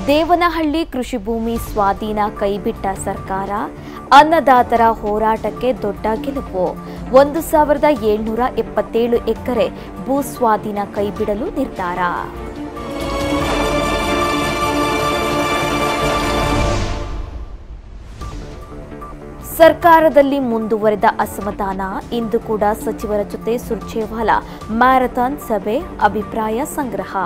ದೇವನಹಳ್ಳಿ ಕೃಷಿ ಭೂಮಿ ಸ್ವಾಧೀನ ಕೈಬಿಟ್ಟ ಸರ್ಕಾರ, ಅನ್ನದಾತರ ಹೋರಾಟಕ್ಕೆ ದೊಡ್ಡ ಗೆಲುವು. 1777 ಎಕರೆ ಭೂ ಸ್ವಾಧೀನ ಕೈಬಿಡಲು ನಿರ್ಧಾರ. ಸರ್ಕಾರದಲ್ಲಿ ಮುಂದುವರೆದ ಅಸಮಾಧಾನ. ಇಂದು ಕೂಡ ಸಚಿವರ ಜೊತೆ ಸುರ್ಜೇವಾಲಾ ಮ್ಯಾರಥಾನ್ ಸಭೆ, ಅಭಿಪ್ರಾಯ ಸಂಗ್ರಹ.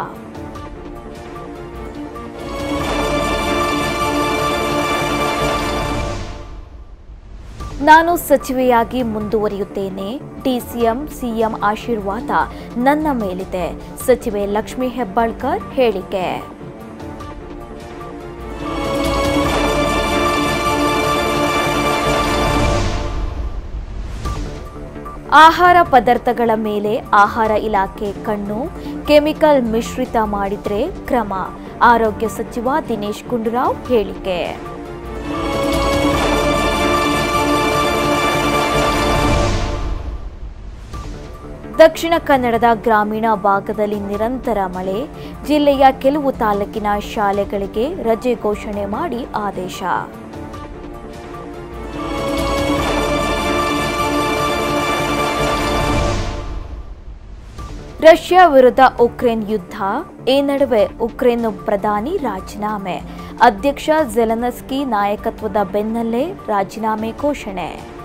ನಾನು ಸಚಿವೆಯಾಗಿ ಮುಂದುವರಿಯುತ್ತೇನೆ. ಡಿಸಿಎಂ ಸಿಎಂ ಆಶೀರ್ವಾದ ನನ್ನ ಮೇಲಿದೆ. ಸಚಿವೆ ಲಕ್ಷ್ಮೀ ಹೆಬ್ಬಾಳ್ಕರ್ ಹೇಳಿಕೆ. ಆಹಾರ ಪದಾರ್ಥಗಳ ಮೇಲೆ ಆಹಾರ ಇಲಾಖೆ ಕಣ್ಣು. ಕೆಮಿಕಲ್ ಮಿಶ್ರಿತ ಮಾಡಿದ್ರೆ ಕ್ರಮ. ಆರೋಗ್ಯ ಸಚಿವ ದಿನೇಶ್ ಗುಂಡೂರಾವ್ ಹೇಳಿಕೆ. ದಕ್ಷಿಣ ಕನ್ನಡದ ಗ್ರಾಮೀಣ ಭಾಗದಲ್ಲಿ ನಿರಂತರ ಮಳೆ. ಜಿಲ್ಲೆಯ ಕೆಲವು ತಾಲೂಕಿನ ಶಾಲೆಗಳಿಗೆ ರಜೆ ಘೋಷಣೆ ಮಾಡಿ ಆದೇಶ. ರಷ್ಯಾ ವಿರುದ್ಧ ಉಕ್ರೇನ್ ಯುದ್ಧ. ಈ ನಡುವೆ ಉಕ್ರೇನ್ ಪ್ರಧಾನಿ ರಾಜೀನಾಮೆ. ಅಧ್ಯಕ್ಷ ಜೆಲೆನ್ಸ್ಕಿ ನಾಯಕತ್ವದ ಬೆನ್ನಲ್ಲೇ ರಾಜೀನಾಮೆ ಘೋಷಣೆ.